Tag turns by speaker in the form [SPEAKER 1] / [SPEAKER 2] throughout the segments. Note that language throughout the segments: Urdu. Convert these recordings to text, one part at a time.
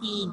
[SPEAKER 1] 3।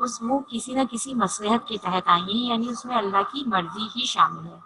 [SPEAKER 1] وہ کسی نہ کسی مصلحت کے تحت آئی ہیں، یعنی اس میں اللہ کی مرضی ہی شامل ہے۔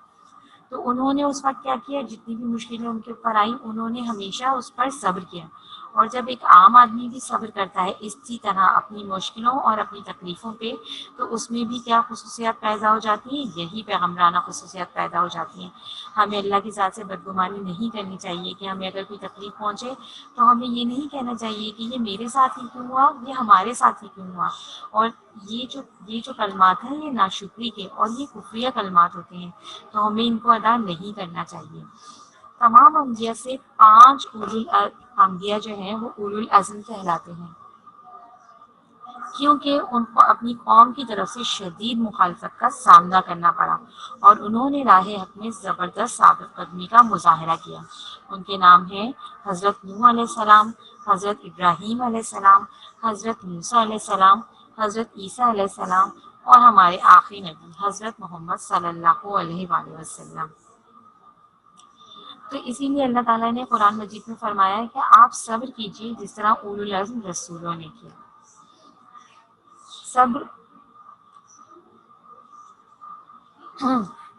[SPEAKER 1] تو انہوں نے اس وقت کیا کیا، جتنی بھی مشکلیں ان کے اوپر آئیں انہوں نے ہمیشہ اس پر صبر کیا۔ اور جب ایک عام آدمی بھی صبر کرتا ہے اسی طرح اپنی مشکلوں اور اپنی تکلیفوں پہ، تو اس میں بھی کیا خصوصیات پیدا ہو جاتی ہیں، یہی پیغمبرانہ خصوصیات پیدا ہو جاتی ہیں۔ ہمیں اللہ کی ذات سے بدگمانی نہیں کرنی چاہیے کہ ہمیں اگر کوئی تکلیف پہنچے تو ہمیں یہ نہیں کہنا چاہیے کہ یہ میرے ساتھ ہی کیوں ہوا، یہ ہمارے ساتھ ہی کیوں ہوا۔ اور یہ جو کلمات ہیں یہ ناشکری کے اور یہ کفریہ کلمات ہوتے ہیں، تو ہمیں ان کو ادا نہیں کرنا چاہیے۔ تمام انبیاء سے 5 انبیاء جو ہیں وہ اولو العزم کہلاتے ہیں، کیونکہ ان کو اپنی قوم کی طرف سے شدید مخالفت کا سامنا کرنا پڑا اور انہوں نے راہ حق میں زبردست ثابت قدمی کا مظاہرہ کیا۔ ان کے نام ہیں حضرت نوح علیہ السلام، حضرت ابراہیم علیہ السلام، حضرت موسیٰ علیہ السلام، حضرت عیسیٰ علیہ السلام اور ہمارے آخری نبی حضرت محمد صلی اللہ علیہ وآلہ وسلم۔ تو اسی لیے اللہ تعالیٰ نے قرآن مجید میں فرمایا ہے کہ آپ صبر کیجیے جس طرح اولو العزم رسولوں نے کیا۔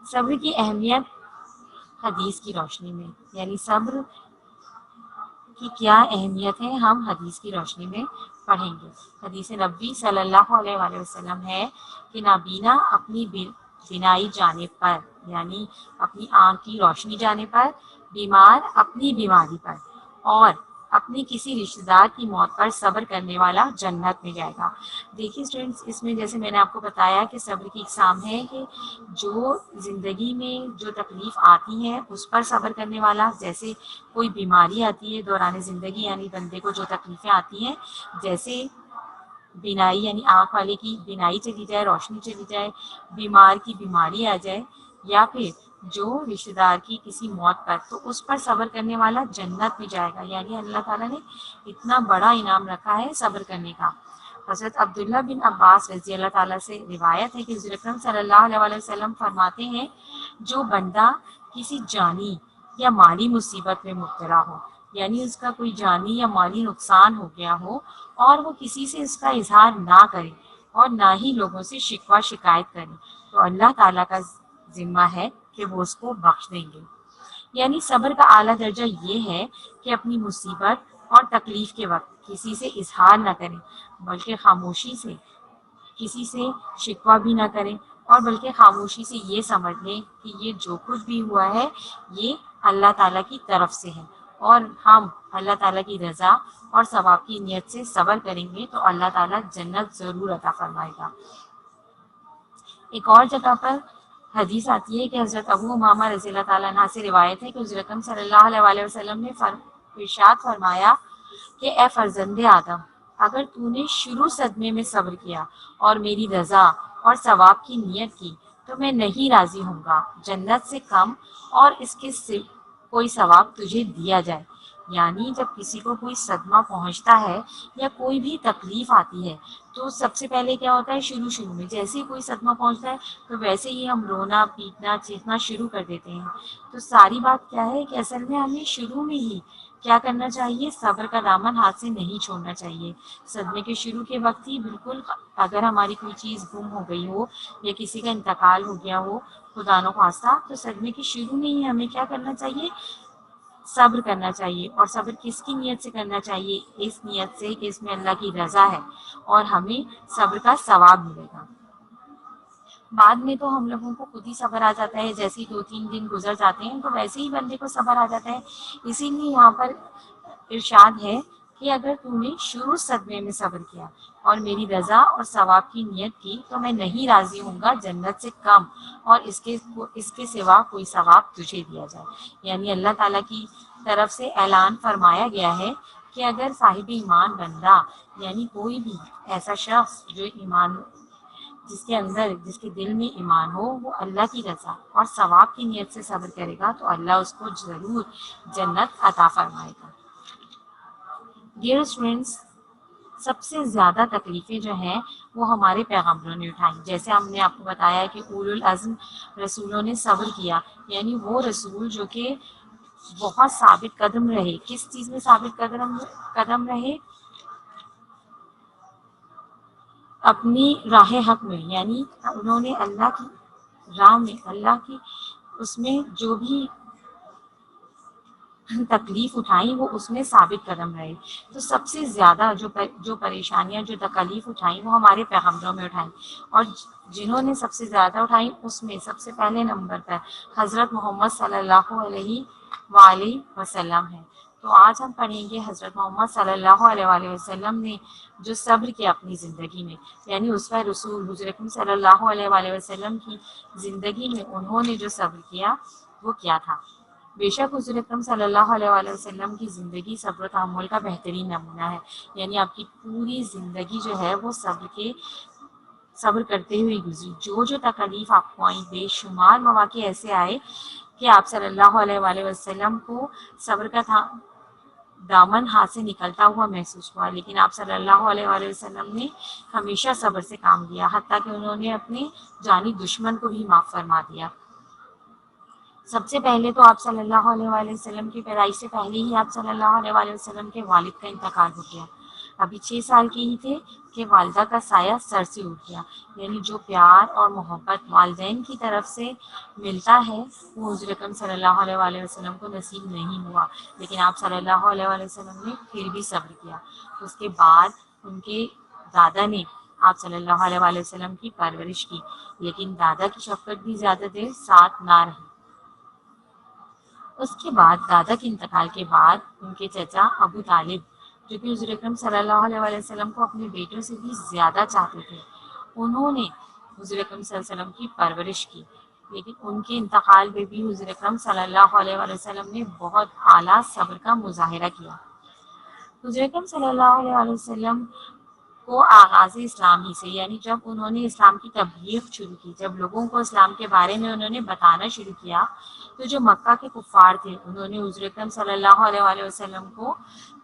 [SPEAKER 1] صبر کی اہمیت حدیث کی روشنی میں، یعنی صبر کی کیا اہمیت ہے ہم حدیث کی روشنی میں پڑھیں گے۔ حدیث نبوی صلی اللہ علیہ وآلہ وسلم ہے کہ نابینا اپنی بینائی جانے پر، یعنی اپنی آنکھ کی روشنی جانے پر، بیمار اپنی بیماری پر اور اپنی کسی رشتہ دار کی موت پر صبر کرنے والا جنت میں جائے گا۔ دیکھیے اسٹوڈنٹس، اس میں جیسے میں نے آپ کو بتایا کہ صبر کی اقسام ہے کہ جو زندگی میں جو تکلیف آتی ہے اس پر صبر کرنے والا، جیسے کوئی بیماری آتی ہے دوران زندگی، یعنی بندے کو جو تکلیفیں آتی ہیں، جیسے بینائی یعنی آنکھ والے کی بینائی چلی جائے، روشنی چلی جائے، بیمار کی بیماری آ جائے، یا پھر جو رشتہ دار کی کسی موت پر، تو اس پر صبر کرنے والا جنت میں جائے گا۔ یعنی اللہ تعالیٰ نے اتنا بڑا انعام رکھا ہے صبر کرنے کا۔ حضرت عبداللہ بن عباس رضی اللہ تعالیٰ سے روایت ہے کہ حضور اکرم صلی اللہ علیہ وسلم فرماتے ہیں، جو بندہ کسی جانی یا مالی مصیبت میں مبتلا ہو، یعنی اس کا کوئی جانی یا مالی نقصان ہو گیا ہو اور وہ کسی سے اس کا اظہار نہ کرے اور نہ ہی لوگوں سے شکوہ شکایت کرے، تو اللہ تعالیٰ کا ذمہ ہے کہ وہ اس کو بخش دیں گے۔ یعنی صبر کا اعلیٰ درجہ یہ ہے کہ اپنی مصیبت اور تکلیف کے وقت کسی سے اظہار نہ کریں، بلکہ خاموشی سے کسی سے شکوہ بھی نہ کریں، اور بلکہ خاموشی سے یہ سمجھ لیں کہ یہ جو کچھ بھی ہوا ہے یہ اللہ تعالیٰ کی طرف سے ہے، اور ہم اللہ تعالیٰ کی رضا اور ثواب کی نیت سے صبر کریں گے تو اللہ تعالیٰ جنت ضرور عطا فرمائے گا۔ ایک اور جگہ پر حدیث آتی ہے کہ حضرت ابو امامہ رضی اللہ تعالیٰ عنہ سے روایت ہے کہ حضور اکرم صلی اللہ علیہ وآلہ وسلم نے ارشاد فرمایا کہ اے فرزند آدم، اگر تو نے شروع صدمے میں صبر کیا اور میری رضا اور ثواب کی نیت کی تو میں نہیں راضی ہوں گا جنت سے کم اور اس کے صرف کوئی ثواب تجھے دیا جائے۔ یعنی جب کسی کو کوئی صدمہ پہنچتا ہے یا کوئی بھی تکلیف آتی ہے تو سب سے پہلے کیا ہوتا ہے، شروع میں جیسے ہی کوئی صدمہ پہنچتا ہے تو ویسے ہی ہم رونا پیٹنا چیخنا شروع کر دیتے ہیں۔ تو ساری بات کیا ہے کہ اصل میں ہمیں شروع میں ہی کیا کرنا چاہیے، صبر کا دامن ہاتھ سے نہیں چھوڑنا چاہیے۔ صدمے کے شروع کے وقت ہی بالکل اگر ہماری کوئی چیز گم ہو گئی ہو یا کسی کا انتقال ہو گیا ہو خدا نخواستہ، تو صدمے کے شروع میں ہی ہمیں کیا کرنا چاہیے، صبر کرنا چاہیے۔ اور صبر کس کی نیت سے کرنا چاہیے، اس نیت سے کہ اس میں اللہ کی رضا ہے اور ہمیں صبر کا ثواب ملے گا۔ بعد میں تو ہم لوگوں کو خود ہی صبر آ جاتا ہے، جیسے ہی 2-3 دن گزر جاتے ہیں تو ویسے ہی بندے کو صبر آ جاتا ہے۔ اسی لیے یہاں پر ارشاد ہے کہ اگر تم نے شروع صدمے میں صبر کیا اور میری رضا اور ثواب کی نیت کی تو میں نہیں راضی ہوں گا جنت سے کم اور اس کے سوا کوئی ثواب تجھے دیا جائے۔ یعنی اللہ تعالیٰ کی طرف سے اعلان فرمایا گیا ہے کہ اگر صاحب ایمان بندہ، یعنی کوئی بھی ایسا شخص جو ایمان جس کے دل میں ایمان ہو، وہ اللہ کی رضا اور ثواب کی نیت سے صبر کرے گا تو اللہ اس کو ضرور جنت عطا فرمائے گا۔ ڈیئر اسٹوڈنٹس، سب سے زیادہ تکلیفیں جو ہیں وہ ہمارے پیغمبروں نے اٹھائیں، جیسے ہم نے آپ کو بتایا کہ اولو العزم رسولوں نے صبر کیا، یعنی وہ رسول جو کہ بہت ثابت قدم رہے۔ کس چیز میں ثابت قدم رہے؟ اپنی راہ حق میں، یعنی انہوں نے اللہ کی راہ میں، اللہ کی اس میں جو بھی تکلیف اٹھائیں وہ اس میں ثابت قدم رہے۔ تو سب سے زیادہ جو پریشانیاں، جو تکالیف اٹھائیں وہ ہمارے پیغمبروں میں اٹھائیں، اور جنہوں نے سب سے زیادہ اٹھائیں اس میں سب سے پہلے نمبر پر حضرت محمد صلی اللہ علیہ وآلہ وسلم ہے۔ تو آج ہم پڑھیں گے حضرت محمد صلی اللہ علیہ وآلہ وسلم نے جو صبر کیا اپنی زندگی میں، یعنی اسوہ رسول حضور اکرم صلی اللہ علیہ وآلہ وسلم کی زندگی میں انہوں نے جو صبر کیا وہ کیا تھا۔ بے شک حضور اکرم صلی اللہ علیہ وآلہ وسلم کی زندگی صبر و تحمل کا بہترین نمونہ ہے، یعنی آپ کی پوری زندگی جو ہے وہ صبر کرتے ہوئے گزری۔ جو تکالیف آپ کو آئیں، بے شمار مواقع ایسے آئے کہ آپ صلی اللہ علیہ وآلہ وسلم کو صبر کا دامن ہاتھ سے نکلتا ہوا محسوس ہوا، لیکن آپ صلی اللہ علیہ وآلہ وسلم نے ہمیشہ صبر سے کام لیا، حتیٰ کہ انہوں نے اپنے جانی دشمن کو بھی معاف فرما دیا۔ سب سے پہلے تو آپ صلی اللہ علیہ وآلہ وسلم کی پیدائش سے پہلے ہی آپ صلی اللہ علیہ وآلہ وسلم کے والد کا انتقال ہو گیا۔ ابھی 6 سال کے ہی تھے کہ والدہ کا سایہ سر سے اٹھ گیا، یعنی جو پیار اور محبت والدین کی طرف سے ملتا ہے وہ حضور اکرم صلی اللہ علیہ وآلہ وسلم کو نصیب نہیں ہوا، لیکن آپ صلی اللہ علیہ وآلہ وسلم نے پھر بھی صبر کیا۔ اس کے بعد ان کے دادا نے آپ صلی اللہ علیہ وآلہ وسلم کی پرورش کی، لیکن دادا کی شفقت بھی زیادہ دیر ساتھ نہ رہی۔ اس کے بعد دادا کے انتقال کے بعد ان کے چچا ابو طالب، جو کہ حضور اکرم صلی اللہ علیہ وآلہ وسلم کو اپنے بیٹوں سے بھی زیادہ چاہتے تھے، انہوں نے حضور اکرم صلی اللہ علیہ وسلم کی پرورش کی، لیکن ان کے انتقال میں بھی حضور اکرم صلی اللہ علیہ وآلہ وسلم نے بہت اعلیٰ صبر کا مظاہرہ کیا۔ حضور اکرم صلی اللہ علیہ وآلہ وسلم کو آغاز اسلام ہی سے، یعنی جب انہوں نے اسلام کی تبلیغ شروع کی، جب لوگوں کو اسلام کے بارے میں انہوں نے بتانا شروع کیا، تو جو مکہ کے کفار تھے انہوں نے حضور اکرم صلی اللہ علیہ وآلہ وسلم کو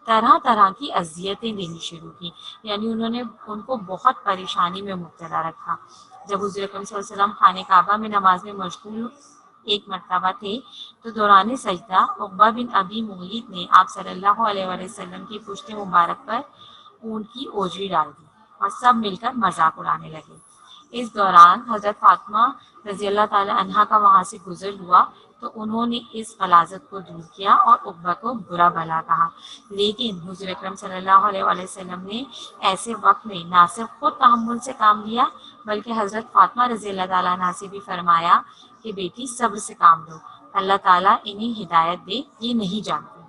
[SPEAKER 1] طرح طرح کی اذیتیں دینی شروع کی، یعنی انہوں نے ان کو بہت پریشانی میں مبتلا رکھا۔ جب حضور اکرم صلی اللہ علیہ وسلم خانہ کعبہ میں نماز میں مشغول ایک مرتبہ تھے تو دوران سجدہ عقبہ بن ابی معیط نے آپ صلی اللہ علیہ وآلہ وسلم کی پشت مبارک پر اونٹ کی اوجری ڈال دی اور سب مل کر مذاق اڑانے لگے۔ اس دوران حضرت فاطمہ رضی اللہ تعالی عنہا کا وہاں سے گزر ہوا تو انہوں نے اس غلاظت کو دور کیا اور عقبہ کو برا بھلا کہا، لیکن حضور اکرم صلی اللہ علیہ وآلہ وسلم نے ایسے وقت میں نہ صرف خود تحمل سے کام لیا بلکہ حضرت فاطمہ رضی اللہ تعالیٰ عنہ سے بھی فرمایا کہ بیٹی صبر سے کام لو، اللہ تعالیٰ انہیں ہدایت دے، یہ نہیں جانتے۔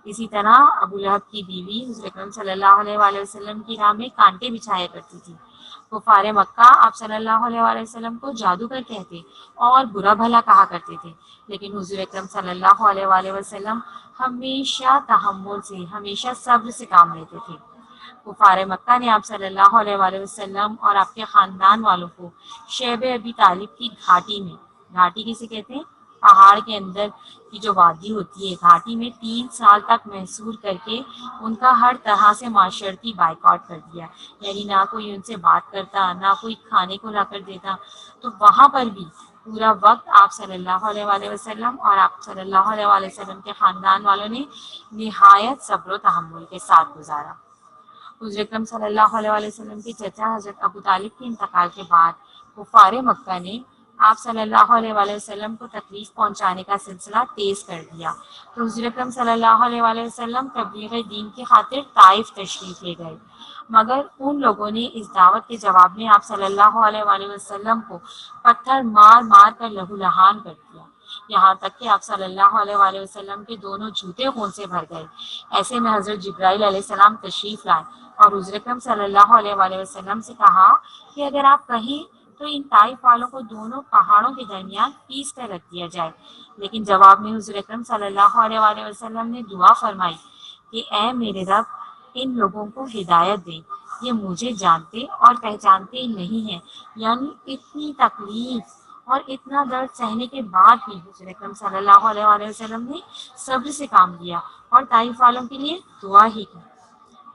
[SPEAKER 1] اسی طرح ابو لہب کی بیوی حضور اکرم صلی اللہ علیہ وآلہ وسلم کی راہ میں کانٹے بچھایا کرتی تھی۔ کفار مکہ آپ صلی اللہ علیہ وآلہ وسلم کو جادوگر کہتے اور برا بھلا کہا کرتے تھے، لیکن حضور اکرم صلی اللہ علیہ وآلہ وسلم ہمیشہ تحمل سے، ہمیشہ صبر سے کام لیتے تھے۔ کفار مکہ نے آپ صلی اللہ علیہ وآلہ وسلم اور آپ کے خاندان والوں کو شیب ابی طالب کی گھاٹی میں، گھاٹی کسے کہتے ہیں؟ پہاڑ کے اندر کی جو وادی ہوتی ہے، گھاٹی میں 3 سال تک محصور کر کے ان کا ہر طرح سے معاشرتی بائیکاٹ کر دیا، یعنی نہ کوئی ان سے بات کرتا، نہ کوئی کھانے کو لا کر دیتا۔ تو وہاں پر بھی پورا وقت آپ صلی اللہ علیہ وآلہ وسلم اور آپ صلی اللہ علیہ وآلہ وسلم کے خاندان والوں نے نہایت صبر و تحمل کے ساتھ گزارا۔ حضور اکرم صلی اللہ علیہ وآلہ وسلم کے چچا حضرت ابو طالب کے انتقال کے بعد کفار مکہ نے آپ صلی اللہ علیہ وآلہ وسلم کو تکلیف پہنچانے کا سلسلہ تیز کر دیا، تو حضور اکرم صلی اللہ علیہ وآلہ وسلم تبلیغ دین کی خاطر طائف تشریف لے گئے، مگر ان لوگوں نے اس دعوت کے جواب میں آپ صلی اللہ علیہ وآلہ وسلم کو پتھر مار مار کر لہو لہان کر دیا، یہاں تک کہ آپ صلی اللہ علیہ وآلہ وسلم کے دونوں جوتے خون سے بھر گئے۔ ایسے میں حضرت جبرائیل علیہ السلام تشریف لائے اور حضور اکرم صلی اللہ علیہ وآلہ وسلم سے کہا کہ اگر آپ کہیں تو ان طائف والوں کو دونوں پہاڑوں کے درمیان پیس کر رکھ دیا جائے، لیکن جواب میں حضور اکرم صلی اللہ علیہ وآلہ وسلم نے دعا فرمائی کہ اے میرے رب، ان لوگوں کو ہدایت دے، یہ مجھے جانتے اور پہچانتے نہیں ہیں۔ یعنی اتنی تکلیف اور اتنا درد سہنے کے بعد بھی حضور اکرم صلی اللہ علیہ وآلہ وسلم نے صبر سے کام لیا اور طائف والوں کے لیے دعا ہی کی۔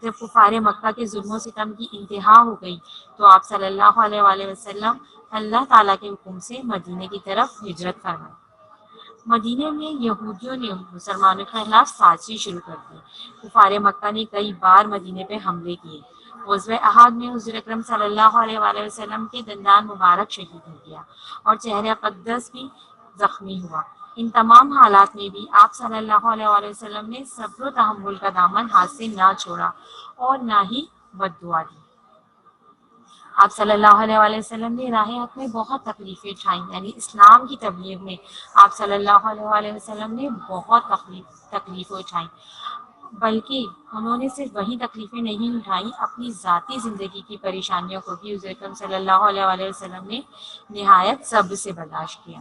[SPEAKER 1] جب کفار مکہ کے ظلم و ستم کی انتہا ہو گئی تو آپ صلی اللہ علیہ وآلہ وسلم اللہ تعالیٰ کے حکم سے مدینے کی طرف ہجرت فرمائی۔ مدینے میں یہودیوں نے مسلمانوں کے خلاف سازشیں شروع کر دی۔ کفار مکہ نے کئی بار مدینے پہ حملے کیے، غزوہ احد میں حضور اکرم صلی اللہ علیہ وآلہ وسلم کے دندان مبارک شہید ہو گیا اور چہرہ اقدس بھی زخمی ہوا۔ ان تمام حالات میں بھی آپ صلی اللہ علیہ وآلہ وسلم نے صبر و تحمل کا دامن ہاتھ سے نہ چھوڑا اور نہ ہی بد دعا دی۔ آپ صلی اللہ علیہ وآلہ وسلم نے راہ حق میں بہت تکلیفیں اٹھائیں، یعنی اسلام کی تبلیغ میں آپ صلی اللہ علیہ وآلہ وسلم نے بہت تکلیفیں اٹھائیں، بلکہ انہوں نے صرف وہی تکلیفیں نہیں اٹھائیں، اپنی ذاتی زندگی کی پریشانیوں کو بھی حضور اکرم صلی اللہ علیہ وآلہ وسلم نے نہایت صبر سے برداشت کیا۔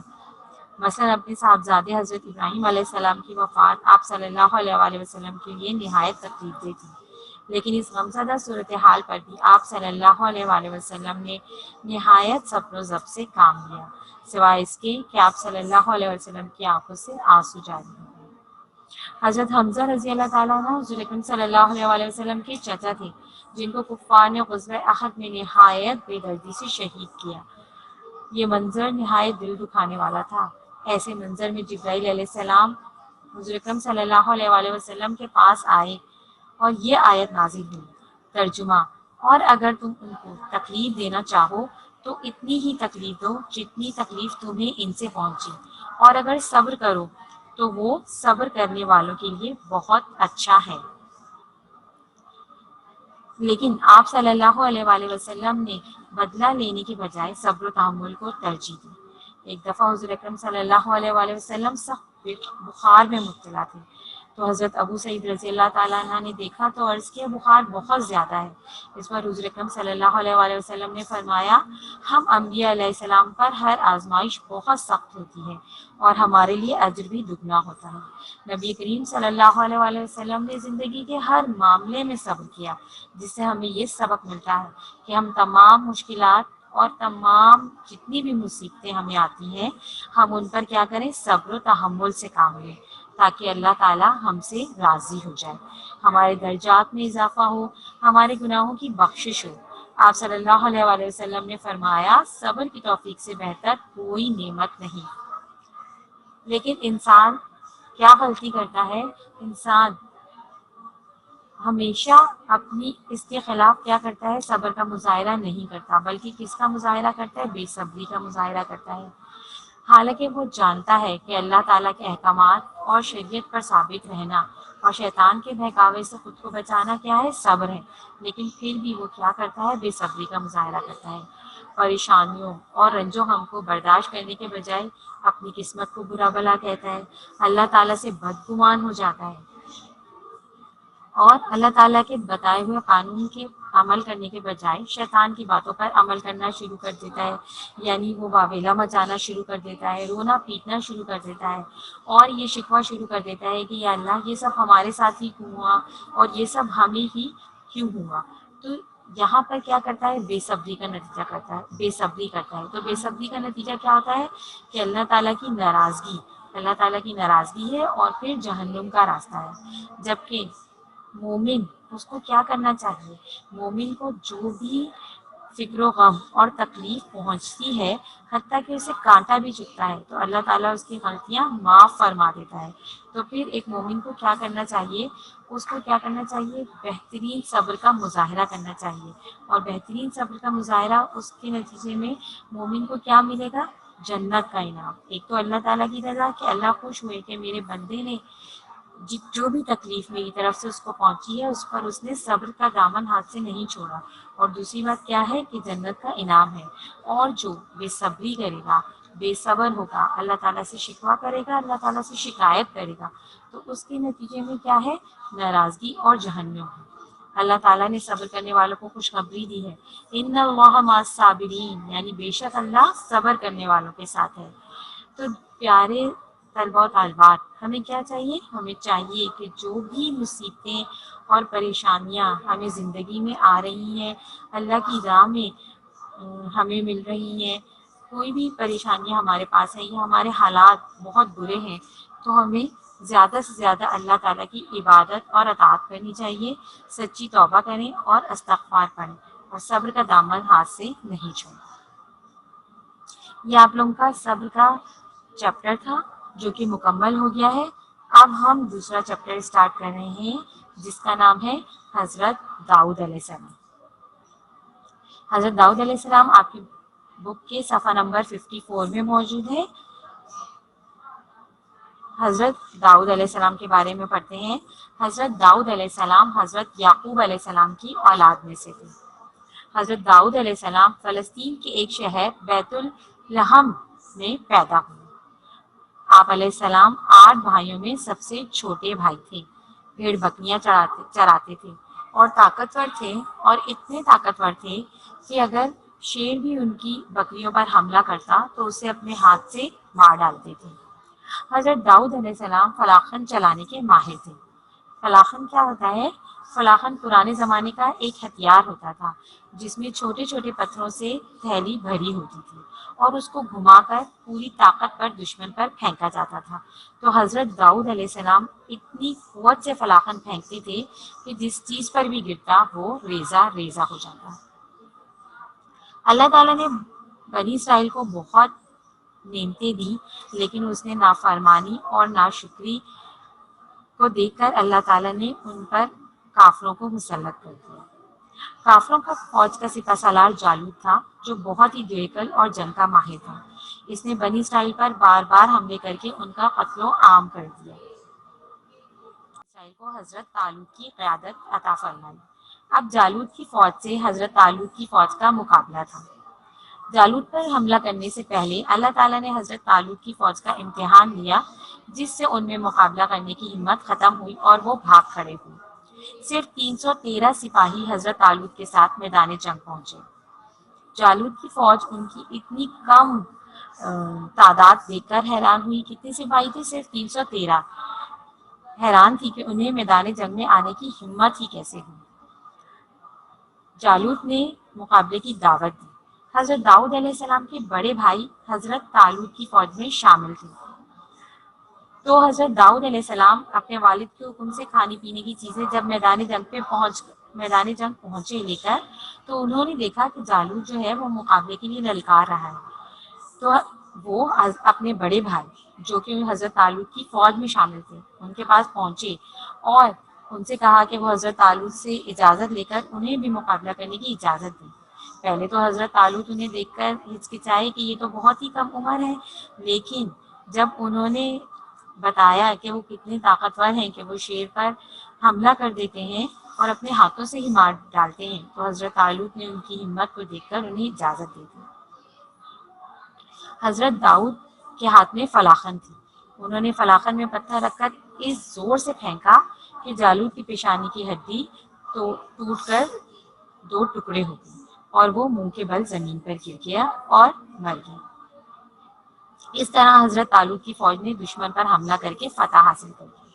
[SPEAKER 1] مثلا اپنے صاحبزادے حضرت ابراہیم علیہ السلام کی وفات آپ صلی اللہ علیہ وآلہ وسلم کے لیے نہایت تکلیف دہ تھی، لیکن اس غمزدہ صورتحال پر بھی آپ صلی اللہ علیہ وآلہ وسلم نے نہایت صبر و ضبط سے کام لیا، سوائے اس کے کہ آپ صلی اللہ علیہ وسلم کی آنکھوں سے آنسو جاری ہو گئے۔ حضرت حمزہ رضی اللہ تعالیٰ عنہ حضور اکرم صلی اللہ علیہ وآلہ وسلم کے چچا تھے، جن کو کفار نے غزوہ احد میں نہایت بے دردی سے شہید کیا۔ یہ منظر نہایت دل دکھانے والا تھا۔ ایسے منظر میں جبرائیل علیہ السلام حضور اکرم صلی اللہ علیہ وآلہ وسلم کے پاس آئے اور یہ آیت نازل ہوئی۔ ترجمہ: اور اگر تم ان کو تکلیف دینا چاہو تو اتنی ہی تکلیف دو جتنی تکلیف تمہیں ان سے پہنچی، اور اگر صبر کرو تو وہ صبر کرنے والوں کے لیے بہت اچھا ہے۔ لیکن آپ صلی اللہ علیہ وآلہ وسلم نے بدلہ لینے کے بجائے صبر و تحمل کو ترجیح دی۔ ایک دفعہ حضور اکرم صلی اللہ علیہ وآلہ وسلم سخت بخار میں مبتلا تھے، تو حضرت ابو سعید رضی اللہ تعالیٰ عنہ نے دیکھا تو عرض کیا بخار بہت زیادہ ہے۔ اس پر حضور اکرم صلی اللہ علیہ وآلہ وسلم نے فرمایا، ہم انبیاء علیہ السلام پر ہر آزمائش بہت سخت ہوتی ہے اور ہمارے لیے اجر بھی دگنا ہوتا ہے۔ نبی کریم صلی اللہ علیہ وآلہ وسلم نے زندگی کے ہر معاملے میں صبر کیا، جس سے ہمیں یہ سبق ملتا ہے کہ ہم تمام مشکلات اور تمام جتنی بھی مصیبتیں ہمیں آتی ہیں، ہم ان پر کیا کریں؟ صبر و تحمل سے کام لیں، تاکہ اللہ تعالیٰ ہم سے راضی ہو جائے، ہمارے درجات میں اضافہ ہو، ہمارے گناہوں کی بخشش ہو۔ آپ صلی اللہ علیہ وآلہ وسلم نے فرمایا، صبر کی توفیق سے بہتر کوئی نعمت نہیں۔ لیکن انسان کیا غلطی کرتا ہے؟ انسان ہمیشہ اپنی اس کے خلاف کیا کرتا ہے؟ صبر کا مظاہرہ نہیں کرتا، بلکہ کس کا مظاہرہ کرتا ہے؟ بے صبری کا مظاہرہ کرتا ہے، حالانکہ وہ جانتا ہے کہ اللہ تعالیٰ کے احکامات اور شریعت پر ثابت رہنا اور شیطان کے بہکاوے سے خود کو بچانا کیا ہے؟ صبر ہے، لیکن پھر بھی وہ کیا کرتا ہے؟ بے صبری کا مظاہرہ کرتا ہے۔ پریشانیوں اور رنج و غم کو برداشت کرنے کے بجائے اپنی قسمت کو برا بھلا کہتا ہے، اللہ تعالیٰ سے بدگمان ہو جاتا ہے اور اللہ تعالیٰ کے بتائے ہوئے قانون کے عمل کرنے کے بجائے شیطان کی باتوں پر عمل کرنا شروع کر دیتا ہے، یعنی وہ واویلا مچانا شروع کر دیتا ہے، رونا پیٹنا شروع کر دیتا ہے اور یہ شکوہ شروع کر دیتا ہے کہ یا اللہ یہ سب ہمارے ساتھ ہی کیوں ہوا اور یہ سب ہمیں ہی کیوں ہوا۔ تو یہاں پر کیا کرتا ہے؟ بے صبری کا نتیجہ کرتا ہے، بے صبری کرتا ہے۔ تو بے صبری کا نتیجہ کیا ہوتا ہے؟ کہ اللہ تعالیٰ کی ناراضگی ہے اور پھر جہنم کا راستہ ہے۔ جبکہ مومن اس کو کیا کرنا چاہیے؟ مومن کو جو بھی فکر و غم اور تکلیف پہنچتی ہے، حتیٰ کہ اسے کانٹا بھی چبھتا ہے تو اللہ تعالیٰ اس کی غلطیاں معاف فرما دیتا ہے۔ تو پھر ایک مومن کو کیا کرنا چاہیے؟ اس کو کیا کرنا چاہیے؟ بہترین صبر کا مظاہرہ کرنا چاہیے، اور بہترین صبر کا مظاہرہ اس کے نتیجے میں مومن کو کیا ملے گا؟ جنت کا انعام۔ ایک تو اللہ تعالیٰ کی رضا کہ اللہ خوش ہوئے کہ میرے بندے نے جو بھی تکلیف میری طرف سے اس کو پہنچی ہے اس پر اس نے صبر کا دامن ہاتھ سے نہیں چھوڑا، اور دوسری بات کیا ہے کہ جنت کا انعام ہے۔ اور جو بے صبری کرے گا، بے صبر ہوگا، اللہ تعالیٰ سے شکوہ کرے گا، اللہ تعالیٰ سے شکایت کرے گا، تو اس کے نتیجے میں کیا ہے؟ ناراضگی اور جہنم ہے۔ اللہ تعالیٰ نے صبر کرنے والوں کو خوشخبری دی ہے، ان اللہ مع الصابرین، یعنی بے شک اللہ صبر کرنے والوں کے ساتھ ہے۔ تو پیارے طلباء و طالبات، ہمیں کیا چاہیے؟ ہمیں چاہیے کہ جو بھی مصیبتیں اور پریشانیاں ہمیں زندگی میں آ رہی ہیں، اللہ کی راہ میں ہمیں مل رہی ہیں، کوئی بھی پریشانیاں ہمارے پاس ہیں یا ہمارے حالات بہت برے ہیں، تو ہمیں زیادہ سے زیادہ اللہ تعالیٰ کی عبادت اور اطاعت کرنی چاہیے، سچی توبہ کریں اور استغفار پڑھیں، اور صبر کا دامن ہاتھ سے نہیں چھوڑیں۔ یہ آپ لوگوں کا صبر کا چیپٹر تھا جو کہ مکمل ہو گیا ہے۔ اب ہم دوسرا چیپٹر اسٹارٹ کر رہے ہیں جس کا نام ہے حضرت داؤد علیہ السلام۔ حضرت داؤد علیہ السلام آپ کی بک کے صفحہ نمبر 54 میں موجود ہے۔ حضرت داؤد علیہ السلام کے بارے میں پڑھتے ہیں۔ حضرت داؤد علیہ السلام حضرت یعقوب علیہ السلام کی اولاد میں سے تھے۔ حضرت داؤد علیہ السلام فلسطین کے ایک شہر بیت الحم میں پیدا ہوئے۔ آپ علیہ السلام 8 بھائیوں میں سب سے چھوٹے بھائی تھے۔ بھیڑ بکریاں چراتے تھے اور طاقتور تھے، اور اتنے طاقتور تھے کہ اگر شیر بھی ان کی بکریوں پر حملہ کرتا تو اسے اپنے ہاتھ سے مار ڈالتے تھے۔ حضرت داؤد علیہ السلام فلاخن چلانے کے ماہر تھے۔ فلاخن کیا ہوتا ہے؟ فلاخن پرانے زمانے کا ایک ہتھیار ہوتا تھا جس میں چھوٹے چھوٹے پتھروں سے تھیلی بھری ہوتی تھی اور اس کو گھما کر پوری طاقت پر دشمن پر پھینکا جاتا تھا۔ تو حضرت داؤد علیہ السلام اتنی قوت سے فلاخن پھینکتے تھے کہ جس چیز پر بھی گرتا وہ ریزہ ریزہ ہو جاتا۔ اللہ تعالیٰ نے بنی اسرائیل کو بہت نعمتیں دی، لیکن اس نے نافرمانی اور ناشکری کو دیکھ کر اللہ تعالیٰ نے ان پر کافروں کو مسلط کر دیا۔ کافروں کا فوج کا سپہ سالار جالوت تھا، جو بہت ہی دیویکل اور جنگ کا ماہر تھا۔ اس نے بنی اسرائیل پر بار بار حملے کر کے ان کا قتل و عام کر دیا۔ اسرائیل کو حضرت طالوت کی قیادت عطا فرمائی۔ اب جالوت کی فوج سے حضرت طالوت کی فوج کا مقابلہ تھا۔ جالوت پر حملہ کرنے سے پہلے اللہ تعالیٰ نے حضرت طالوت کی فوج کا امتحان لیا، جس سے ان میں مقابلہ کرنے کی ہمت ختم ہوئی اور وہ بھاگ کھڑے ہوئے۔ صرف 313 سپاہی حضرت طالوت کے ساتھ میدان جنگ پہنچے۔ جالوت کی فوج ان کی اتنی کم تعداد دیکھ کر حیران ہوئی۔ کتنے سپاہی تھے؟ صرف 313۔ حیران تھی کہ انہیں میدان جنگ میں آنے کی ہمت ہی کیسے ہوئی۔ جالوت نے مقابلے کی دعوت دی۔ حضرت داؤد علیہ السلام کے بڑے بھائی حضرت طالوت کی فوج میں شامل تھے۔ تو حضرت داؤد علیہ السلام اپنے والد کے حکم سے کھانے پینے کی چیزیں جب میدان جنگ پہنچے لے کر، تو انہوں نے دیکھا کہ جالوت جو ہے وہ مقابلے کے لیے للکار رہا ہے۔ تو وہ اپنے بڑے بھائی جو کہ حضرت طالوت کی فوج میں شامل تھے ان کے پاس پہنچے اور ان سے کہا کہ وہ حضرت طالوت سے اجازت لے کر انہیں بھی مقابلہ کرنے کی اجازت دیں۔ پہلے تو حضرت طالوت انہیں دیکھ کر ہچکچائے کہ یہ تو بہت ہی کم عمر ہے، لیکن جب انہوں نے بتایا کہ وہ کتنے طاقتور ہیں کہ وہ شیر پر حملہ کر دیتے ہیں اور اپنے ہاتھوں سے ہی مار ڈالتے ہیں، تو حضرت طالوت نے ان کی ہمت کو دیکھ کر انہیں اجازت دے دی۔ حضرت داؤد کے ہاتھ میں فلاخن تھی۔ انہوں نے فلاخن میں پتھر رکھ کر اس زور سے پھینکا کہ جالوت کی پیشانی کی ہڈی تو ٹوٹ کر 2 ٹکڑے ہو گئے اور وہ منہ کے بل زمین پر گر گیا اور مر گیا۔ اس طرح حضرت طالوت کی فوج نے دشمن پر حملہ کر کے فتح حاصل کر لی۔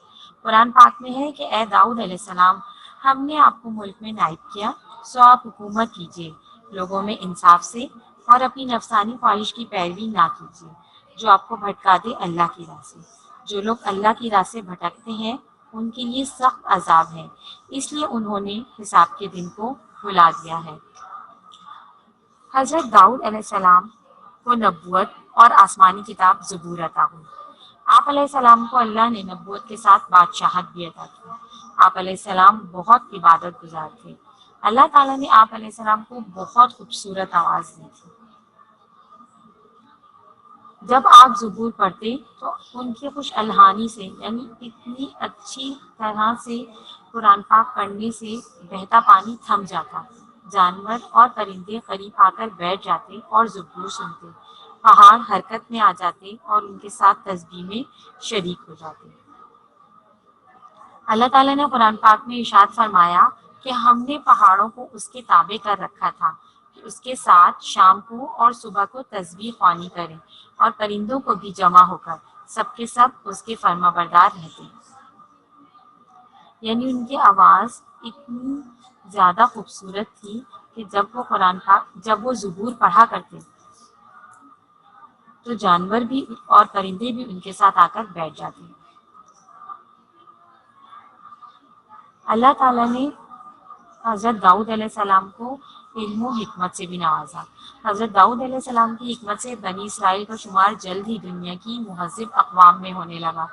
[SPEAKER 1] قرآن پاک میں ہے کہ اے داؤد علیہ السلام، ہم نے آپ کو ملک میں نائب کیا، سو آپ حکومت کیجیے لوگوں میں انصاف سے، اور اپنی نفسانی خواہش کی پیروی نہ کیجیے جو آپ کو بھٹکا دے اللہ کی راہ سے۔ جو لوگ اللہ کی راہ سے بھٹکتے ہیں ان کے لیے سخت عذاب ہے، اس لیے انہوں نے حساب کے دن کو بھلا دیا ہے۔ حضرت داؤد علیہ السلام کو نبوت اور آسمانی کتاب زبور عطا ہوئی۔ آپ علیہ السلام کو اللہ نے نبوت کے ساتھ بادشاہت بھی عطا کی۔ آپ علیہ السلام بہت عبادت گزار تھے۔ اللہ تعالیٰ نے آپ علیہ السلام کو بہت خوبصورت آواز دی تھی۔ جب آپ زبور پڑھتے تو ان کی خوش الحانی سے، یعنی اتنی اچھی طرح سے قرآن پاک پڑھنے سے بہتا پانی تھم جاتا، جانور اور پرندے قریب آ کر بیٹھ جاتے اور زبور سنتے، پہاڑ حرکت میں آ جاتے اور ان کے ساتھ تسبیح میں شریک ہو جاتے۔ اللہ تعالیٰ نے قرآن پاک میں ارشاد فرمایا کہ ہم نے پہاڑوں کو اس کے تابع کر رکھا تھا کہ اس کے ساتھ شام کو اور صبح کو تسبیح خوانی کریں، اور پرندوں کو بھی جمع ہو کر سب کے سب اس کے فرما بردار رہتے۔ یعنی ان کی آواز اتنی زیادہ خوبصورت تھی کہ جب وہ زبور پڑھا کرتے تو جانور بھی اور پرندے بھی ان کے ساتھ آ کر بیٹھ جاتے۔ اللہ تعالیٰ نے حضرت داؤد علیہ السلام کو علم و حکمت سے بھی نوازا۔ حضرت داؤد علیہ السلام کی حکمت سے بنی اسرائیل کا شمار جلد ہی دنیا کی مہذب اقوام میں ہونے لگا۔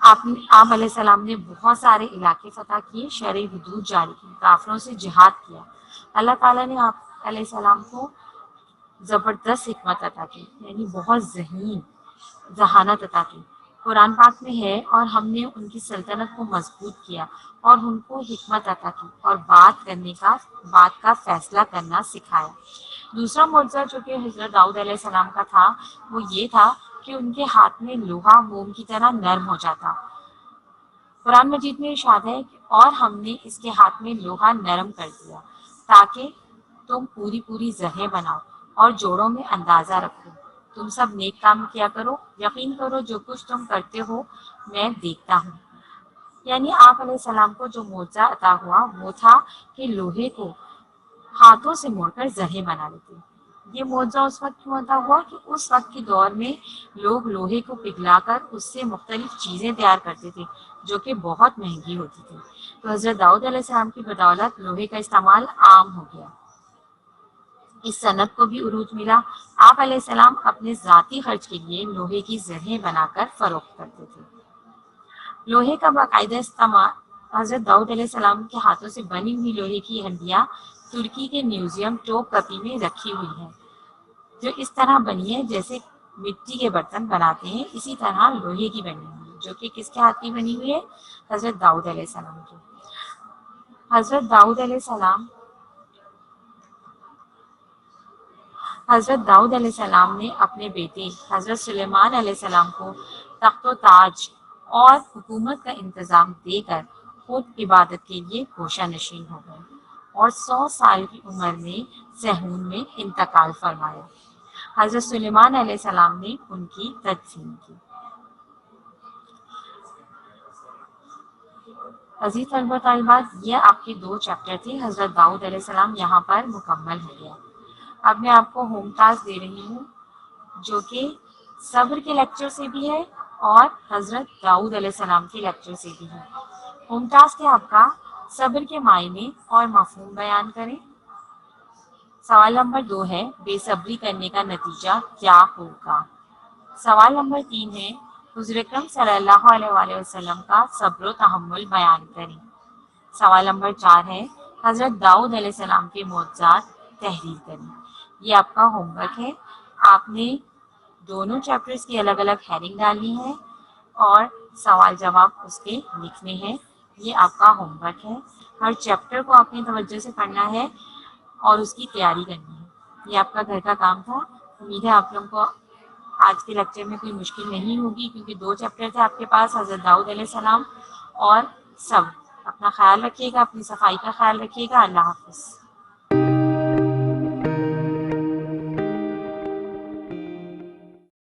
[SPEAKER 1] آپ علیہ السلام نے بہت سارے علاقے فتح کیے، شرعی حدود جاری کی، کافروں سے جہاد کیا۔ اللہ تعالیٰ نے آپ علیہ السلام کو زبردست حکمت عطا کی، یعنی بہت ذہانت عطا کی۔ قرآن پاک میں ہے، اور ہم نے ان کی سلطنت کو مضبوط کیا اور ان کو حکمت عطا کی اور بات کا فیصلہ کرنا سکھایا۔ دوسرا معجزہ جو کہ حضرت داؤد علیہ السلام کا تھا وہ یہ تھا کہ ان کے ہاتھ میں لوہا موم کی طرح نرم ہو جاتا۔ قرآن مجید میں ارشاد ہے کہ اور ہم نے اس کے ہاتھ میں لوہا نرم کر دیا تاکہ تم پوری زرہیں بناؤ اور جوڑوں میں اندازہ رکھو، تم سب نیک کام کیا کرو، یقین کرو جو کچھ تم کرتے ہو میں دیکھتا ہوں۔ یعنی آپ علیہ السلام کو جو معجزہ عطا ہوا وہ تھا کہ لوہے کو ہاتھوں سے موڑ کر زرہیں بنا لیتے۔ یہ معجزہ اس وقت کیوں عطا ہوا کہ اس وقت کے دور میں لوگ لوہے کو پگھلا کر اس سے مختلف چیزیں تیار کرتے تھے جو کہ بہت مہنگی ہوتی تھی۔ تو حضرت داؤد علیہ السلام کی بدولت لوہے کا استعمال عام ہو گیا، اس صنعت کو بھی عروج ملا۔ آپ علیہ السلام اپنے ذاتی خرچ کے لیے لوہے کی زرہیں بنا کر فروخت کرتے تھے۔ لوہے کا باقاعدہ استعمال حضرت داؤد علیہ السلام کے ہاتھوں سے بنی ہوئی لوہے کی ہنڈیاں ترکی کے میوزیم ٹوپ کپی میں رکھی ہوئی ہیں، جو اس طرح بنی ہے جیسے مٹی کے برتن بناتے ہیں، اسی طرح لوہے کی بنی ہوئی ہے، جو کہ کس کے ہاتھ کی بنی ہوئی ہے؟ حضرت داؤد علیہ السلام کی۔ حضرت داؤد علیہ السلام نے اپنے بیٹے حضرت سلیمان علیہ السلام کو تخت و تاج اور حکومت کا انتظام دے کر خود عبادت کے لیے گوشہ نشین ہو گئے اور 100 سال کی عمر میں صہیون میں انتقال فرمایا۔ حضرت سلیمان علیہ السلام نے ان کی تدفین کی۔ عزیز طلبہ طالبات، یہ آپ کے 2 چیپٹر تھے۔ حضرت داؤد علیہ السلام یہاں پر مکمل ہو گیا۔ اب میں آپ کو ہوم ٹاسک دے رہی ہوں جو کہ صبر کے لیکچر سے بھی ہے اور حضرت داؤد علیہ السلام کے لیکچر سے بھی ہے۔ ہوم ٹاسک ہے آپ کا صبر کے معنی اور مفہوم بیان کریں۔ سوال نمبر 2 ہے بے صبری کرنے کا نتیجہ کیا ہوگا۔ سوال نمبر 3 ہے حضور اکرم صلی اللہ علیہ وآلہ وسلم کا صبر و تحمل بیان کریں۔ سوال نمبر 4 ہے حضرت داؤد علیہ السلام کے معجزات تحریر کریں۔ یہ آپ کا ہوم ورک ہے۔ آپ نے دونوں چیپٹرز کی الگ الگ ہیڈنگ ڈالنی ہے اور سوال جواب اس کے لکھنے ہیں۔ یہ آپ کا ہوم ورک ہے۔ ہر چیپٹر کو آپ نے توجہ سے پڑھنا ہے اور اس کی تیاری کرنی ہے۔ یہ آپ کا گھر کا کام تھا۔ امید ہے آپ لوگوں کو آج کے لیکچر میں کوئی مشکل نہیں ہوگی، کیونکہ 2 چیپٹر تھے آپ کے پاس، حضرت داؤد علیہ السلام اور صبر۔ اپنا خیال رکھیے گا، اپنی صفائی کا خیال رکھیے گا۔ اللہ حافظ۔